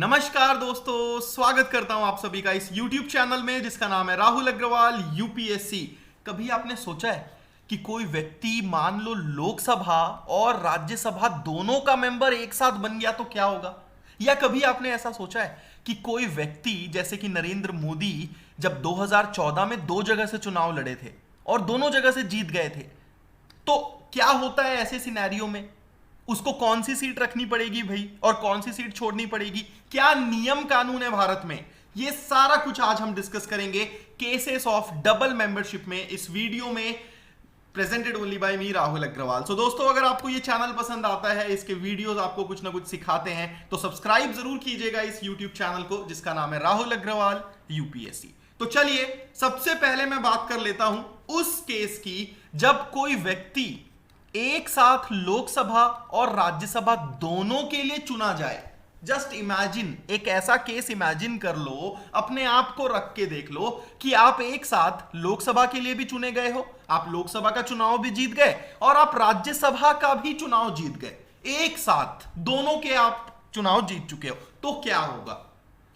नमस्कार दोस्तों, स्वागत करता हूं आप सभी का इस YouTube चैनल में जिसका नाम है राहुल अग्रवाल यूपीएससी। कभी आपने सोचा है कि कोई व्यक्ति मान लो लोकसभा और राज्यसभा दोनों का मेंबर एक साथ बन गया तो क्या होगा? या कभी आपने ऐसा सोचा है कि कोई व्यक्ति जैसे कि नरेंद्र मोदी जब 2014 में दो जगह से चुनाव लड़े थे और दोनों जगह से जीत गए थे, तो क्या होता है ऐसे सिनेरियो में? उसको कौन सी सीट रखनी पड़ेगी भाई और कौन सी सीट छोड़नी पड़ेगी? क्या नियम कानून है भारत में? ये सारा कुछ आज हम डिस्कस करेंगे केसेस ऑफ डबल मेंबरशिप में इस वीडियो में, प्रेजेंटेड ओनली बाय मी राहुल अग्रवाल। सो दोस्तों, अगर आपको ये चैनल पसंद आता है, इसके वीडियोस आपको कुछ ना कुछ सिखाते हैं, तो सब्सक्राइब जरूर कीजिएगा इस यूट्यूब चैनल को जिसका नाम है राहुल अग्रवाल यूपीएससी। तो चलिए सबसे पहले मैं बात कर लेता हूं उस केस की जब कोई व्यक्ति एक साथ लोकसभा और राज्यसभा दोनों के लिए चुना जाए। जस्ट इमेजिन, एक ऐसा केस इमेजिन कर लो, अपने आप को रख के देख लो कि आप एक साथ लोकसभा के लिए भी चुने गए हो, आप लोकसभा का चुनाव भी जीत गए और आप राज्यसभा का भी चुनाव जीत गए। एक साथ दोनों के आप चुनाव जीत चुके हो, तो क्या होगा?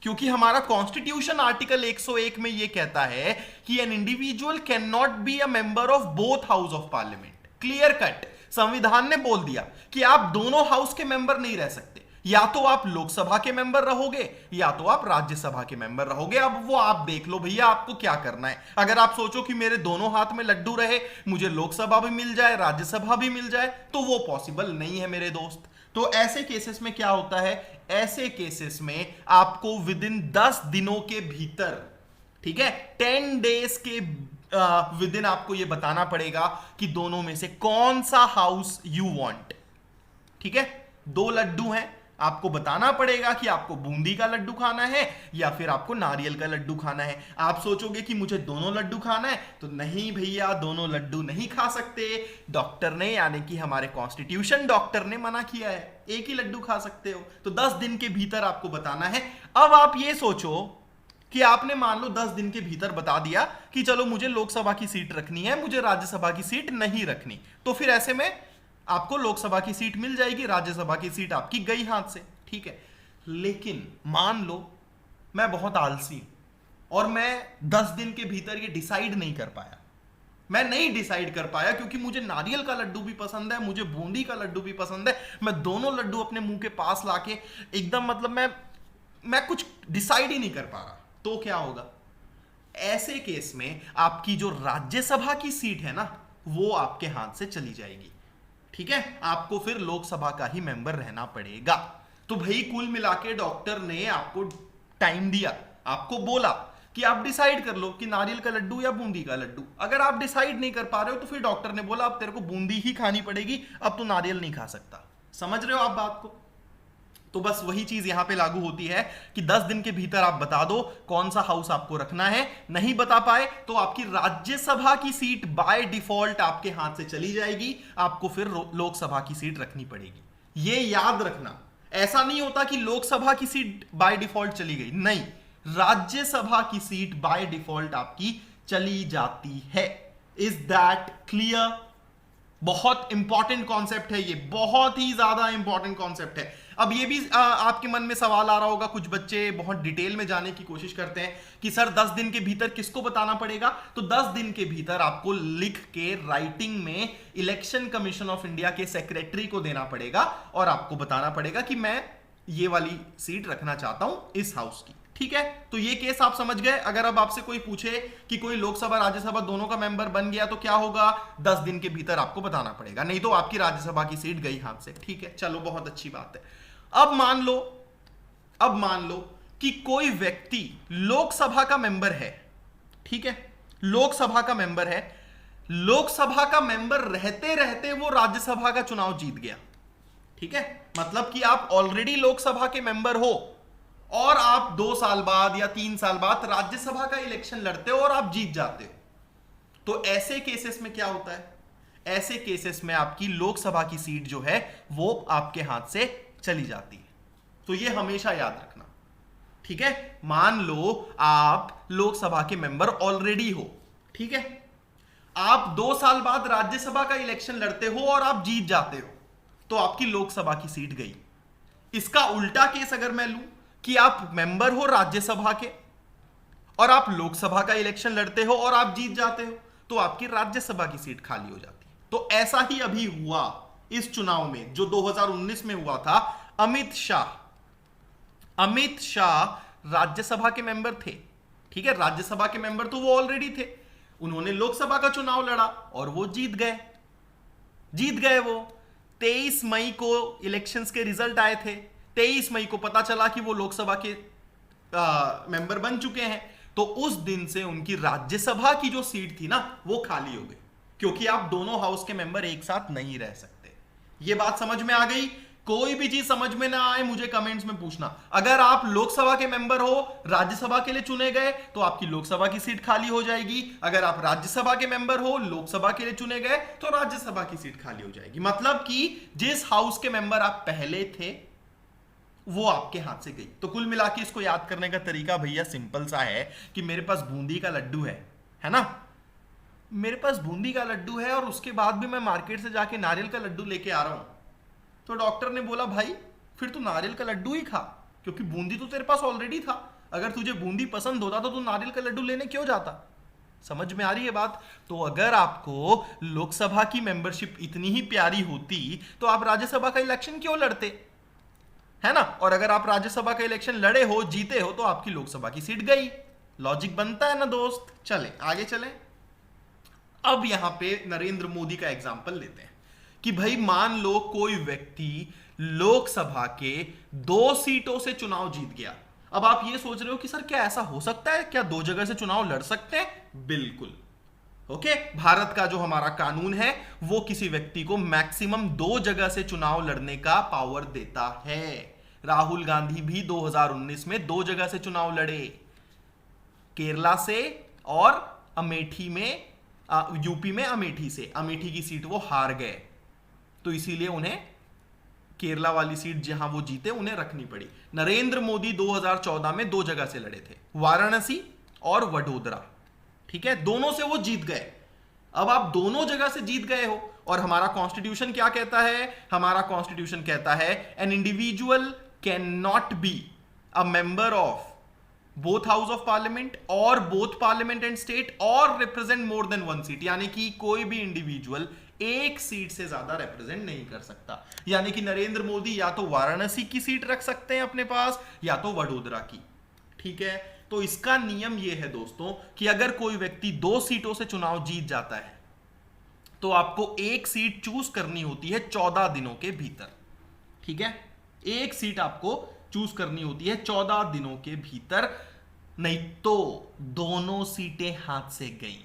क्योंकि हमारा कॉन्स्टिट्यूशन आर्टिकल 101 में यह कहता है कि an individual can not be a member of both house of parliament. Clear cut संविधान ने बोल दिया कि आप दोनों हाउस के मेंबर नहीं रह सकते। या तो आप लोकसभा के मेंबर रहोगे या तो आप राज्यसभा के मेंबर रहोगे। अब वो आप देख लो भैया, आपको क्या करना है। अगर आप सोचो कि मेरे दोनों हाथ में लड्डू रहे, मुझे लोकसभा भी मिल जाए राज्यसभा भी मिल जाए, तो वो पॉसिबल नहीं है मेरे दोस्त। तो ऐसे केसेस में क्या होता है? ऐसे केसेस में आपको विद इन 10 दिनों के भीतर, ठीक है, 10 डेज के विद इन आपको यह बताना पड़ेगा कि दोनों में से कौन सा हाउस यू वांट। ठीक है, 2 लड्डू हैं, आपको बताना पड़ेगा कि आपको बूंदी का लड्डू खाना है या फिर आपको नारियल का लड्डू खाना है। आप सोचोगे कि मुझे दोनों लड्डू खाना है, तो नहीं भैया, दोनों लड्डू नहीं खा सकते। डॉक्टर ने, यानी कि हमारे कॉन्स्टिट्यूशन डॉक्टर ने मना किया है, एक ही लड्डू खा सकते हो। तो 10 दिन के भीतर आपको बताना है। अब आप ये सोचो कि आपने मान लो 10 दिन के भीतर बता दिया कि चलो मुझे लोकसभा की सीट रखनी है, मुझे राज्यसभा की सीट नहीं रखनी, तो फिर ऐसे में आपको लोकसभा की सीट मिल जाएगी, राज्यसभा की सीट आपकी गई हाथ से। ठीक है, लेकिन मान लो मैं बहुत आलसी हूं और मैं 10 दिन के भीतर ये डिसाइड नहीं कर पाया। मैं नहीं डिसाइड कर पाया क्योंकि मुझे नारियल का लड्डू भी पसंद है, मुझे बूंदी का लड्डू भी पसंद है। मैं दोनों लड्डू अपने मुंह के पास लाके एकदम, मतलब मैं कुछ डिसाइड ही नहीं कर पा रहा। तो क्या होगा? ऐसे केस में आपकी जो राज्यसभा की सीट है ना, वो आपके हाथ से चली जाएगी। ठीक है, आपको फिर लोकसभा का ही मेंबर रहना पड़ेगा। तो भाई कुल मिला के डॉक्टर ने आपको टाइम दिया, आपको बोला कि आप डिसाइड कर लो कि नारियल का लड्डू या बूंदी का लड्डू। अगर आप डिसाइड नहीं कर पा रहे हो तो फिर डॉक्टर ने बोला अब तेरे को बूंदी ही खानी पड़ेगी, अब तू नारियल नहीं खा सकता। समझ रहे हो आप बात को? तो बस वही चीज यहां पे लागू होती है कि 10 दिन के भीतर आप बता दो कौन सा हाउस आपको रखना है। नहीं बता पाए तो आपकी राज्यसभा की सीट बाय डिफॉल्ट आपके हाथ से चली जाएगी, आपको फिर लोकसभा की सीट रखनी पड़ेगी। ये याद रखना, ऐसा नहीं होता कि लोकसभा की सीट बाय डिफॉल्ट चली गई, नहीं, राज्यसभा की सीट बाय डिफॉल्ट आपकी चली जाती है। Is that clear? बहुत इंपॉर्टेंट कॉन्सेप्ट है ये, बहुत ही ज्यादा इंपॉर्टेंट कॉन्सेप्ट है। अब ये भी आपके मन में सवाल आ रहा होगा, कुछ बच्चे बहुत डिटेल में जाने की कोशिश करते हैं कि सर 10 दिन के भीतर किसको बताना पड़ेगा? तो 10 दिन के भीतर आपको लिख के राइटिंग में इलेक्शन कमीशन ऑफ इंडिया के सेक्रेटरी को देना पड़ेगा और आपको बताना पड़ेगा कि मैं ये वाली सीट रखना चाहता हूं इस हाउस की। ठीक है, तो ये केस आप समझ गए। अगर अब आपसे कोई पूछे कि कोई लोकसभा राज्यसभा दोनों का मेंबर बन गया तो क्या होगा? 10 दिन के भीतर आपको बताना पड़ेगा, नहीं तो आपकी राज्यसभा की सीट गई हाथ से। ठीक है, चलो बहुत अच्छी बात है। अब मान लो कि कोई व्यक्ति लोकसभा का मेंबर है। ठीक है, लोकसभा का मेंबर है, लोकसभा का मेंबर रहते रहते वो राज्यसभा का चुनाव जीत गया। ठीक है, मतलब कि आप ऑलरेडी लोकसभा के मेंबर हो और आप 2 साल बाद या 3 साल बाद राज्यसभा का इलेक्शन लड़ते हो और आप जीत जाते हो। तो ऐसे केसेस में क्या होता है? ऐसे केसेस में आपकी लोकसभा की सीट जो है वो आपके हाथ से चली जाती है। तो ये हमेशा याद रखना। ठीक है, मान लो आप लोकसभा के मेंबर ऑलरेडी हो, ठीक है, आप 2 साल बाद राज्यसभा का इलेक्शन लड़ते हो और आप जीत जाते हो, तो आपकी लोकसभा की सीट गई। इसका उल्टा केस अगर मैं लूं कि आप मेंबर हो राज्यसभा के और आप लोकसभा का इलेक्शन लड़ते हो और आप जीत जाते हो, तो आपकी राज्यसभा की सीट खाली हो जाती है। तो ऐसा ही अभी हुआ इस चुनाव में जो 2019 में हुआ था। अमित शाह राज्यसभा के मेंबर थे, ठीक है, राज्यसभा के मेंबर तो वो ऑलरेडी थे। उन्होंने लोकसभा का चुनाव लड़ा और वो जीत गए वो। 23 मई को इलेक्शंस के रिजल्ट आए थे। 23 मई को पता चला कि वो लोकसभा के मेंबर बन चुके हैं। तो उस दिन से उनकी राज्यसभा की जो सीट थी ना वो खाली हो गई, क्योंकि आप दोनों हाउस के मेंबर एक साथ नहीं रह सकते। ये बात समझ में आ गई? कोई भी चीज समझ में ना आए मुझे कमेंट्स में पूछना। अगर आप लोकसभा के मेंबर हो, राज्यसभा के लिए चुने गए, तो आपकी लोकसभा की सीट खाली हो जाएगी। अगर आप राज्यसभा के मेंबर हो, लोकसभा के लिए चुने गए, तो राज्यसभा की सीट खाली हो जाएगी। मतलब कि जिस हाउस के मेंबर आप पहले थे वो आपके हाथ से गई। तो कुल मिला के इसको याद करने का तरीका भैया सिंपल सा है कि मेरे पास बूंदी का लड्डू है ना, मेरे पास बूंदी का लड्डू है और उसके बाद भी मैं मार्केट से जाके नारियल का लड्डू लेके आ रहा हूं। तो डॉक्टर ने बोला भाई फिर तू नारियल का लड्डू ही खा, क्योंकि बूंदी तो तेरे पास ऑलरेडी था। अगर तुझे बूंदी पसंद होता तो तू नारियल का लड्डू लेने क्यों जाता? समझ में आ रही है बात? तो अगर आपको लोकसभा की मेंबरशिप इतनी ही प्यारी होती तो आप राज्यसभा का इलेक्शन क्यों लड़ते, है ना? और अगर आप राज्यसभा का इलेक्शन लड़े हो, जीते हो, तो आपकी लोकसभा की सीट गई। लॉजिक बनता है ना दोस्त? चले आगे चले। अब यहां पे नरेंद्र मोदी का एग्जाम्पल लेते हैं कि भाई मान लो कोई व्यक्ति लोकसभा के 2 सीटों से चुनाव जीत गया। अब आप ये सोच रहे हो कि सर क्या ऐसा हो सकता है, क्या 2 जगह से चुनाव लड़ सकते हैं? बिल्कुल। ओके, भारत का जो हमारा कानून है वो किसी व्यक्ति को मैक्सिमम 2 जगह से चुनाव लड़ने का पावर देता है। राहुल गांधी भी 2019 में 2 जगह से चुनाव लड़े, केरला से और अमेठी में, यूपी में अमेठी से। अमेठी की सीट वो हार गए, तो इसीलिए उन्हें केरला वाली सीट जहां वो जीते उन्हें रखनी पड़ी। नरेंद्र मोदी 2014 में 2 जगह से लड़े थे, वाराणसी और वडोदरा, ठीक है, दोनों से वो जीत गए। अब आप दोनों जगह से जीत गए हो और हमारा कॉन्स्टिट्यूशन क्या कहता है? हमारा कॉन्स्टिट्यूशन कहता है an individual can not be a member of both house of parliament और बोथ पार्लियामेंट एंड स्टेट और रिप्रेजेंट मोर देन 1 सीट। यानी कि कोई भी इंडिविजुअल एक सीट से ज्यादा रिप्रेजेंट नहीं कर सकता। यानी कि नरेंद्र मोदी या तो वाराणसी की सीट रख सकते हैं अपने पास या तो वडोदरा की, ठीक है। तो इसका नियम यह है दोस्तों कि अगर कोई व्यक्ति 2 सीटों से चुनाव जीत जाता है तो आपको एक सीट चूज करनी होती है 14 दिनों के भीतर, ठीक है। एक सीट आपको चूज करनी होती है 14 दिनों के भीतर, नहीं तो दोनों सीटें हाथ से गई।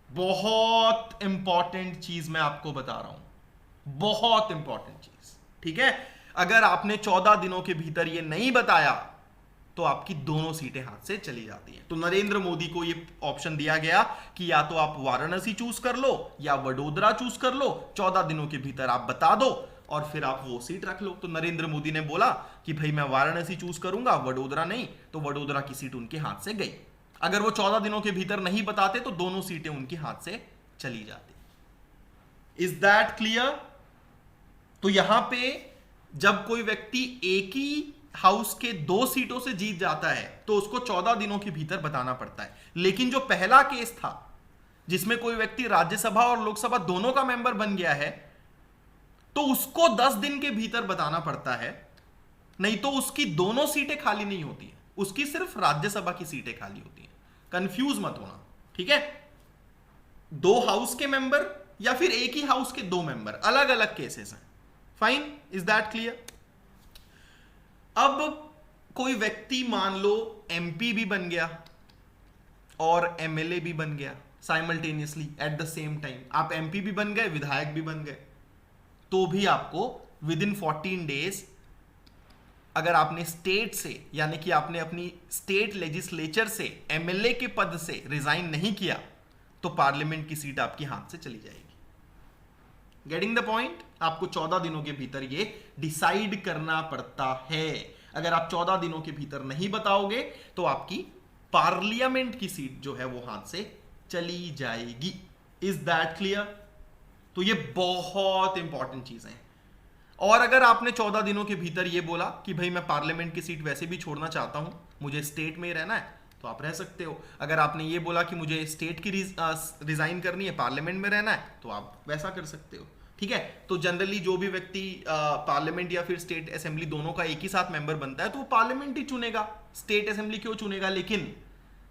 बहुत इंपॉर्टेंट चीज मैं आपको बता रहा हूं, बहुत इंपॉर्टेंट चीज, ठीक है। अगर आपने 14 दिनों के भीतर यह नहीं बताया तो आपकी दोनों सीटें हाथ से चली जाती हैं। तो नरेंद्र मोदी को यह ऑप्शन दिया गया कि या तो आप वाराणसी चूज कर लो या वडोदरा चूज कर लो, 14 दिनों के भीतर आप बता दो और फिर आप वो सीट रख लो। तो नरेंद्र मोदी ने बोला कि भाई मैं वाराणसी चूज करूंगा, वडोदरा नहीं, तो वडोदरा की सीट उनके हाथ से गई। अगर वो 14 दिनों के भीतर नहीं बताते तो दोनों सीटें उनके हाथ से चली जाती। Is that clear? तो यहां पे जब कोई व्यक्ति एक ही हाउस के 2 सीटों से जीत जाता है तो उसको 14 दिनों के भीतर बताना पड़ता है। लेकिन जो पहला केस था जिसमें कोई व्यक्ति राज्यसभा और लोकसभा दोनों का मेंबर बन गया है तो उसको 10 दिन के भीतर बताना पड़ता है, नहीं तो उसकी दोनों सीटें खाली नहीं होती है, उसकी सिर्फ राज्यसभा की सीटें खाली होती हैं। कंफ्यूज मत होना, ठीक है। 2 हाउस के मेंबर या फिर एक ही हाउस के 2 मेंबर, अलग अलग केसेस हैं। Fine, is that clear? अब कोई व्यक्ति मान लो एमपी भी बन गया और एमएलए भी बन गया simultaneously at the same time. आप एमपी भी बन गए, विधायक भी बन गए, तो भी आपको विद इन 14 डेज अगर आपने स्टेट से यानी कि आपने अपनी स्टेट लेजिस्लेचर से एमएलए के पद से रिजाइन नहीं किया तो पार्लियामेंट की सीट आपके हाथ से चली जाएगी। Getting the point? आपको 14 दिनों के भीतर ये डिसाइड करना पड़ता है। अगर आप 14 दिनों के भीतर नहीं बताओगे तो आपकी पार्लियामेंट की सीट जो है वो हाथ से चली जाएगी। Is that clear? तो ये बहुत इंपॉर्टेंट चीजें हैं। और अगर आपने 14 दिनों के भीतर ये बोला कि भाई मैं पार्लियामेंट की सीट वैसे भी छोड़ना चाहता हूं, मुझे स्टेट में ही रहना है, तो आप रह सकते हो। अगर आपने ये बोला कि मुझे स्टेट की रिजाइन करनी है, पार्लियामेंट में रहना है, तो आप वैसा कर सकते हो। ठीक है, तो जनरली जो भी व्यक्ति पार्लियामेंट या फिर स्टेट असेंबली दोनों का एक ही साथ मेंबर बनता है तो वो पार्लियामेंट ही चुनेगा, स्टेट असेंबली क्यों चुनेगा। लेकिन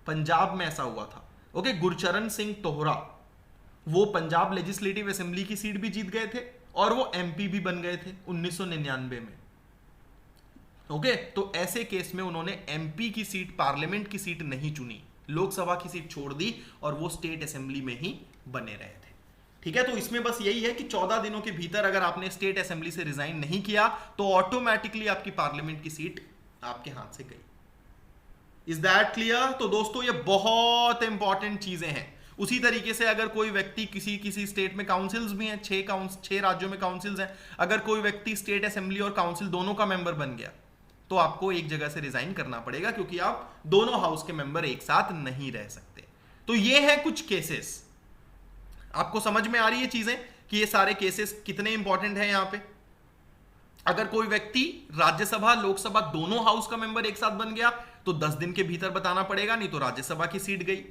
पंजाब में ऐसा हुआ था। ओके, गुरचरण सिंह तोहरा वो पंजाब लेजिस्लेटिव असेंबली की सीट भी जीत गए थे और वो एमपी भी बन गए थे 1999 में। ओके, तो ऐसे केस में उन्होंने एमपी की सीट, पार्लियामेंट की सीट नहीं चुनी, लोकसभा की सीट छोड़ दी और वो स्टेट असेंबली में ही बने रहे थे। ठीक है, तो इसमें बस यही है कि 14 दिनों के भीतर अगर आपने स्टेट असेंबली से रिजाइन नहीं किया तो ऑटोमेटिकली आपकी पार्लियामेंट की सीट आपके हाथ से गई। Is that clear? तो दोस्तों ये बहुत इंपॉर्टेंट चीजें हैं। उसी तरीके से अगर कोई व्यक्ति किसी स्टेट में काउंसिल्स भी हैं, 6 राज्यों में काउंसिल्स हैं, अगर कोई व्यक्ति स्टेट असेंबली और काउंसिल दोनों का मेंबर बन गया तो आपको एक जगह से रिजाइन करना पड़ेगा, क्योंकि आप दोनों हाउस के मेंबर एक साथ नहीं रह सकते। तो ये है कुछ केसेस। आपको समझ में आ रही है चीजें कि ये सारे केसेस कितने इंपॉर्टेंट हैं यहां पे। अगर कोई व्यक्ति राज्यसभा लोकसभा दोनों हाउस का मेंबर एक साथ बन गया तो 10 दिन के भीतर बताना पड़ेगा, नहीं तो राज्यसभा की सीट गई।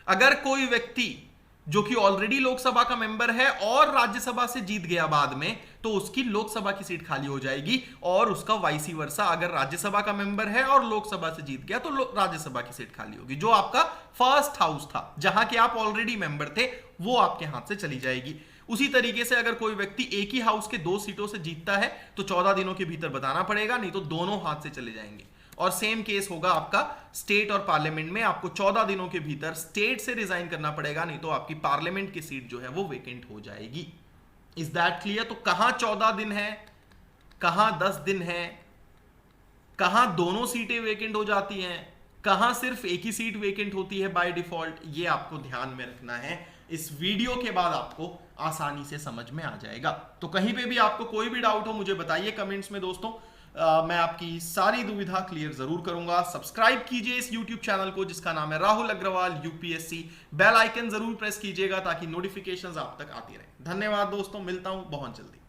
अगर कोई व्यक्ति जो कि ऑलरेडी लोकसभा का मेंबर है और राज्यसभा से जीत गया बाद में, तो उसकी लोकसभा की सीट खाली हो जाएगी और उसका वाइसी वर्सा, अगर राज्यसभा का मेंबर है और लोकसभा से जीत गया तो राज्यसभा की सीट खाली होगी। जो आपका फर्स्ट हाउस था जहां के आप ऑलरेडी मेंबर थे वो आपके हाथ से चली जाएगी। उसी तरीके से अगर कोई व्यक्ति एक ही हाउस के 2 सीटों से जीतता है तो 14 दिनों के भीतर बताना पड़ेगा, नहीं तो दोनों हाथ से चले जाएंगे। और सेम केस होगा आपका स्टेट और पार्लियामेंट में, आपको 14 दिनों के भीतर स्टेट से रिजाइन करना पड़ेगा, नहीं तो आपकी पार्लियामेंट की सीट जो है वो वेकेंट हो जाएगी। Is that clear? तो कहां 14 दिन है, कहां 10 दिन है, कहां दोनों सीटें वेकेंट हो जाती हैं, कहां सिर्फ एक ही सीट वेकेंट होती है बाय डिफॉल्ट, ये आपको ध्यान में रखना है। इस वीडियो के बाद आपको आसानी से समझ में आ जाएगा। तो कहीं पे भी आपको कोई भी डाउट हो मुझे बताइए कमेंट्स में दोस्तों। मैं आपकी सारी दुविधा क्लियर जरूर करूंगा। सब्सक्राइब कीजिए इस YouTube चैनल को जिसका नाम है Rahul Agrawal UPSC. Bell icon जरूर प्रेस कीजिएगा ताकि नोटिफिकेशंस आप तक आती रहे। धन्यवाद दोस्तों, मिलता हूं बहुत जल्दी।